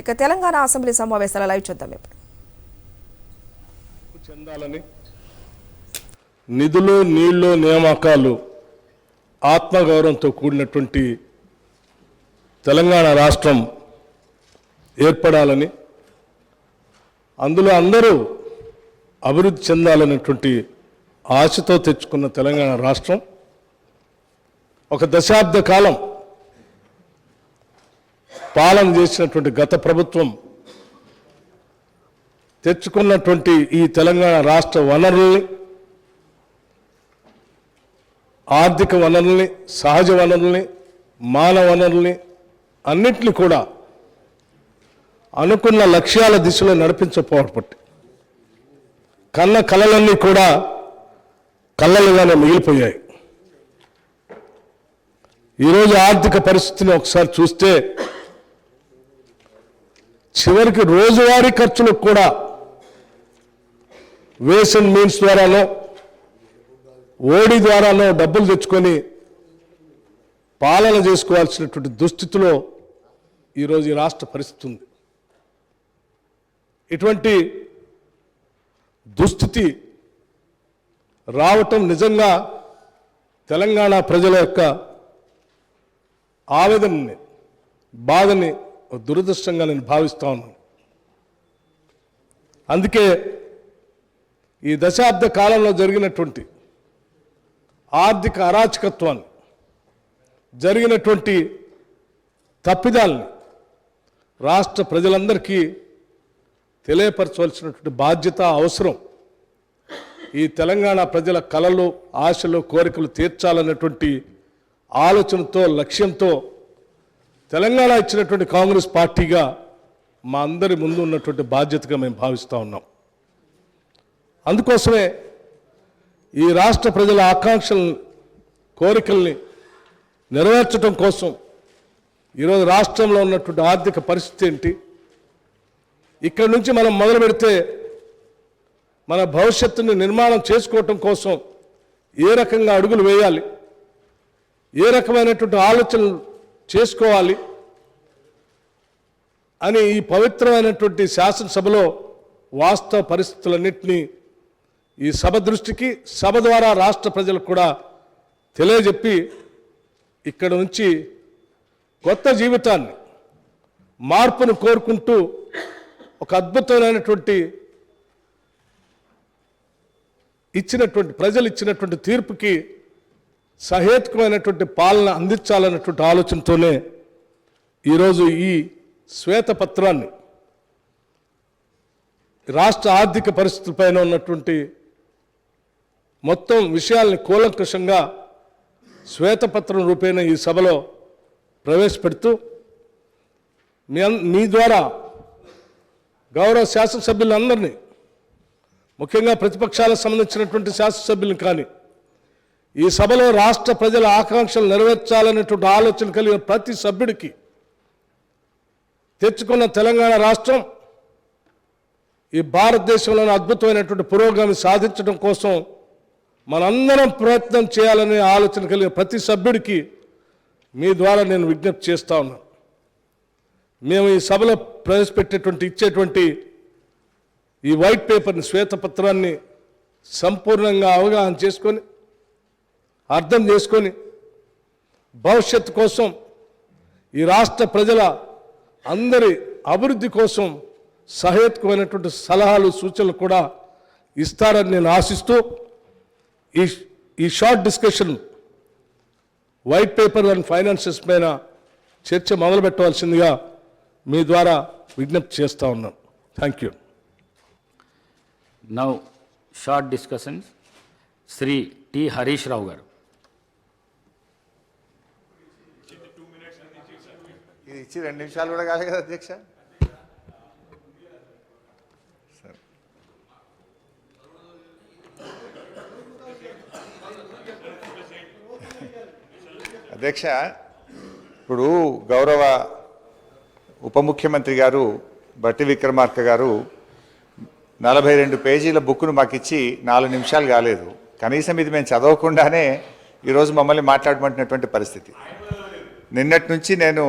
ఇక తెలంగాణ అసెంబ్లీ సమావేశాల లైవ్ చూద్దాం ఇప్పుడు. నిధులు నీళ్లు నియామకాలు ఆత్మగౌరవంతో కూడినటువంటి తెలంగాణ రాష్ట్రం ఏర్పడాలని, అందులో అందరూ అభివృద్ధి చెందాలనేటువంటి ఆశతో తెచ్చుకున్న తెలంగాణ రాష్ట్రం ఒక దశాబ్ద కాలం పాలన చేసినటువంటి గత ప్రభుత్వం తెచ్చుకున్నటువంటి ఈ తెలంగాణ రాష్ట్ర వనరుల్ని, ఆర్థిక వనరుల్ని, సహజ వనరుల్ని, మానవ వనరుల్ని అన్నింటినీ కూడా అనుకున్న లక్ష్యాల దిశలో నడిపించకపోవడం కన్న కలలన్నీ కూడా కళ్ళలుగానే మిగిలిపోయాయి. ఈరోజు ఆర్థిక పరిస్థితిని ఒకసారి చూస్తే చివరికి రోజువారీ ఖర్చులకు కూడా వేస్ అండ్ మీన్స్ ద్వారానో ఓడి ద్వారానో డబ్బులు తెచ్చుకొని పాలన చేసుకోవాల్సినటువంటి దుస్థితిలో ఈరోజు ఈ రాష్ట్ర పరిస్థితి ఉంది. ఇటువంటి దుస్థితి రావటం నిజంగా తెలంగాణ ప్రజల యొక్క ఆవేదనని, బాధని దురదృష్టంగా నేను భావిస్తా ఉన్నాను. అందుకే ఈ దశాబ్ద కాలంలో జరిగినటువంటి ఆర్థిక అరాచకత్వాన్ని, జరిగినటువంటి తప్పిదాల్ని రాష్ట్ర ప్రజలందరికీ తెలియపరచవలసినటువంటి బాధ్యత, అవసరం. ఈ తెలంగాణ ప్రజల కలలు, ఆశలు, కోరికలు తీర్చాలన్నటువంటి ఆలోచనతో, లక్ష్యంతో తెలంగాణ ఇచ్చినటువంటి కాంగ్రెస్ పార్టీగా మా అందరి ముందు ఉన్నటువంటి బాధ్యతగా మేము భావిస్తూ ఉన్నాం. అందుకోసమే ఈ రాష్ట్ర ప్రజల ఆకాంక్షలను, కోరికల్ని నెరవేర్చడం కోసం ఈరోజు రాష్ట్రంలో ఉన్నటువంటి ఆర్థిక పరిస్థితి ఏంటి, ఇక్కడి నుంచి మనం మొదలు పెడితే మన భవిష్యత్తుని నిర్మాణం చేసుకోవటం కోసం ఏ రకంగా అడుగులు వేయాలి, ఏ రకమైనటువంటి ఆలోచనలు చేసుకోవాలి అని ఈ పవిత్రమైనటువంటి శాసనసభలో వాస్తవ పరిస్థితులన్నింటినీ ఈ సభ దృష్టికి, సభ ద్వారా రాష్ట్ర ప్రజలకు కూడా తెలియజెప్పి ఇక్కడ నుంచి కొత్త జీవితాన్ని, మార్పును కోరుకుంటూ ఒక అద్భుతమైనటువంటి ప్రజలు ఇచ్చినటువంటి తీర్పుకి సహేతుకమైనటువంటి పాలన అందించాలన్నటువంటి ఆలోచనతోనే ఈరోజు ఈ శ్వేతపత్రాన్ని, రాష్ట్ర ఆర్థిక పరిస్థితులపైన ఉన్నటువంటి మొత్తం విషయాల్ని కూలంకషంగా శ్వేతపత్రం రూపేణ ఈ సభలో ప్రవేశపెడుతూ మీ ద్వారా గౌరవ శాసనసభ్యులందరినీ, ముఖ్యంగా ప్రతిపక్షాలకు సంబంధించినటువంటి శాసనసభ్యులను కానీ, ఈ సభలో రాష్ట్ర ప్రజల ఆకాంక్షలు నెరవేర్చాలనేటువంటి ఆలోచన కలిగిన ప్రతి సభ్యుడికి తెచ్చుకున్న తెలంగాణ రాష్ట్రం ఈ భారతదేశంలోని అద్భుతమైనటువంటి పురోగతి సాధించడం కోసం మనందరం ప్రయత్నం చేయాలనే ఆలోచన కలిగిన ప్రతి సభ్యుడికి మీ ద్వారా నేను విజ్ఞప్తి చేస్తా ఉన్నాను. మేము ఈ సభలో ఇచ్చేటువంటి ఈ వైట్ పేపర్ని, శ్వేతపత్రాన్ని సంపూర్ణంగా అవగాహన చేసుకొని, అర్థం చేసుకొని, భవిష్యత్తు కోసం, ఈ రాష్ట్ర ప్రజల అందరి అభివృద్ధి కోసం సహేతుకమైనటువంటి సలహాలు, సూచనలు కూడా ఇస్తారని నేను ఆశిస్తూ ఈ short discussion white paper and finances పైన చర్చ మొదలు పెట్టవలసిందిగా మీ ద్వారా విజ్ఞప్తి చేస్తూ ఉన్నాను. Thank you. Now short discussion Shri T Harish Rao గారు. ఇది ఇచ్చి 2 నిమిషాలు కూడా కాదు కదా అధ్యక్ష. అధ్యక్ష, ఇప్పుడు గౌరవ ఉప ముఖ్యమంత్రి గారు బట్టి విక్రమార్క గారు 42 పేజీల బుక్ను మాకు ఇచ్చి 4 నిమిషాలు కాలేదు. కనీసం ఇది మేము చదవకుండానే ఈరోజు మమ్మల్ని మాట్లాడమంటున్నటువంటి పరిస్థితి. నిన్నటి నుంచి నేను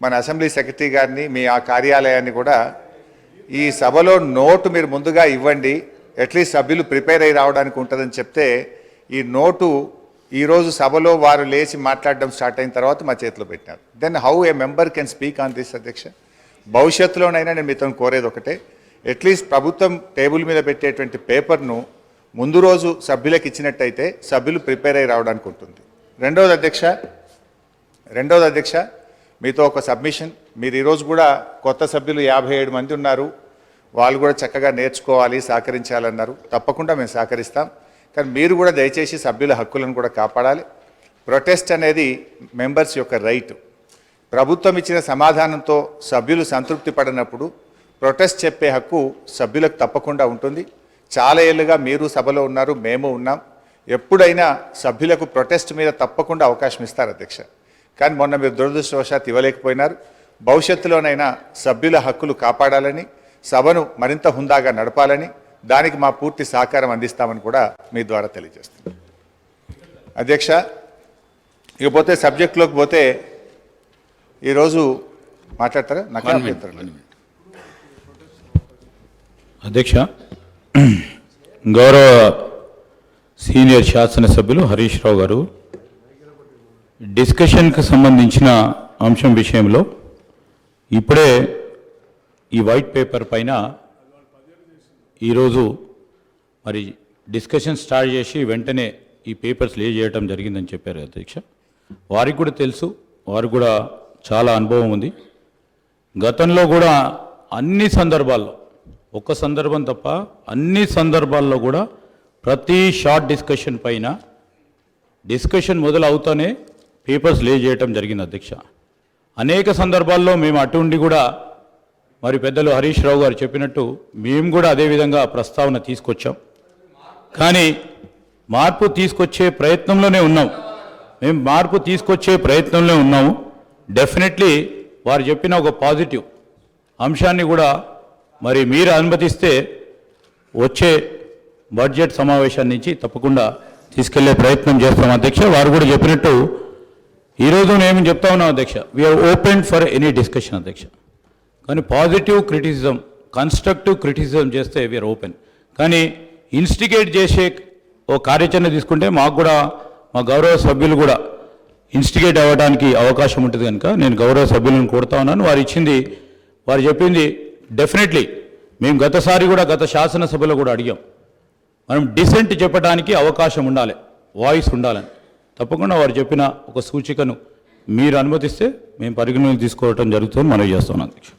మన అసెంబ్లీ సెక్రటరీ గారిని మీ ఆ కార్యాలయాన్ని కూడా ఈ సభలో నోటు మీరు ముందుగా ఇవ్వండి, అట్లీస్ట్ సభ్యులు ప్రిపేర్ అయ్యి రావడానికి ఉంటుందని చెప్తే ఈ నోటు ఈరోజు సభలో వారు లేచి మాట్లాడడం స్టార్ట్ అయిన తర్వాత మా చేతిలో పెట్టినారు. Then how a member can speak on this అధ్యక్ష? భవిష్యత్తులోనైనా నేను మీతో కోరేది ఒకటే, అట్లీస్ట్ ప్రభుత్వం టేబుల్ మీద పెట్టేటువంటి పేపర్ను ముందు రోజు సభ్యులకు ఇచ్చినట్టయితే సభ్యులు ప్రిపేర్ అయ్యి రావడానికి ఉంటుంది. రెండవది అధ్యక్ష మీతో ఒక సబ్మిషన్. మీరు ఈరోజు కూడా కొత్త సభ్యులు 57 మంది ఉన్నారు, వాళ్ళు కూడా చక్కగా నేర్చుకోవాలి, సహకరించాలన్నారు. తప్పకుండా మేము సహకరిస్తాం, కానీ మీరు కూడా దయచేసి సభ్యుల హక్కులను కూడా కాపాడాలి. ప్రొటెస్ట్ అనేది మెంబర్స్ యొక్క రైట్. ప్రభుత్వం ఇచ్చిన సమాధానంతో సభ్యులు సంతృప్తి పడినప్పుడు ప్రొటెస్ట్ చెప్పే హక్కు సభ్యులకు తప్పకుండా ఉంటుంది. చాలా ఏళ్ళుగా మీరు సభలో ఉన్నారు, మేము ఉన్నాం. ఎప్పుడైనా సభ్యులకు ప్రొటెస్ట్ మీద తప్పకుండా అవకాశం ఇస్తారు అధ్యక్ష. కానీ మొన్న మీరు దురదృష్టవశాత్తు ఇవ్వలేకపోయినారు. భవిష్యత్తులోనైనా సభ్యుల హక్కులు కాపాడాలని, సభను మరింత హుందాగా నడపాలని, దానికి మా పూర్తి సహకారం అందిస్తామని కూడా మీ ద్వారా తెలియజేస్తున్నాం అధ్యక్ష. ఇకపోతే సబ్జెక్టులోకి పోతే ఈరోజు మాట్లాడతారా? నాకు అధ్యక్ష, గౌరవ సీనియర్ శాసనసభ్యులు హరీష్ రావు గారు డిస్కషన్కి సంబంధించిన అంశం విషయంలో ఇప్పుడే ఈ వైట్ పేపర్ పైన ఈరోజు మరి డిస్కషన్ స్టార్ట్ చేసి వెంటనే ఈ పేపర్స్ లే చేయడం జరిగిందని చెప్పారు అధ్యక్ష. వారికి కూడా తెలుసు, వారికి కూడా చాలా అనుభవం ఉంది. గతంలో కూడా అన్ని సందర్భాల్లో, ఒక్క సందర్భం తప్ప అన్ని సందర్భాల్లో కూడా ప్రతి షార్ట్ డిస్కషన్ పైన డిస్కషన్ మొదలవుతానే పేపర్స్ లే చేయటం జరిగింది అధ్యక్ష. అనేక సందర్భాల్లో మేము అటుండి కూడా మరి పెద్దలు హరీష్ రావు గారు చెప్పినట్టు మేము కూడా అదేవిధంగా ప్రస్తావన తీసుకొచ్చాం. కానీ మార్పు తీసుకొచ్చే ప్రయత్నంలోనే ఉన్నాం. మేము మార్పు తీసుకొచ్చే ప్రయత్నంలో ఉన్నాము. డెఫినెట్లీ వారు చెప్పిన ఒక పాజిటివ్ అంశాన్ని కూడా మరి మీరు అనుమతిస్తే వచ్చే బడ్జెట్ సమావేశాన్ని నుంచి తప్పకుండా తీసుకెళ్లే ప్రయత్నం చేస్తాం అధ్యక్ష. వారు కూడా చెప్పినట్టు ఈరోజు నేను చెప్తా ఉన్నాం అధ్యక్ష, we are open for any discussion అధ్యక్ష. కానీ పాజిటివ్ క్రిటిసిజం, కన్స్ట్రక్టివ్ క్రిటిసిజం చేస్తే వీఆర్ ఓపెన్. కానీ ఇన్స్టిగేట్ చేసే ఓ కార్యాచరణ తీసుకుంటే మాకు కూడా మా గౌరవ సభ్యులు కూడా ఇన్స్టిగేట్ అవ్వడానికి అవకాశం ఉంటుంది కనుక నేను గౌరవ సభ్యులను కోరుతా ఉన్నాను. వారు చెప్పింది డెఫినెట్లీ మేము గతసారి కూడా గత శాసనసభలో కూడా అడిగాం, మనం డిసెంట్ చెప్పడానికి అవకాశం ఉండాలి, వాయిస్ ఉండాలని. తప్పకుండా వారు చెప్పిన ఒక సూచికను మీరు అనుమతిస్తే మేము పరిగణలోకి తీసుకోవటం జరుగుతుందని మనవి చేస్తున్నాం అధ్యక్ష.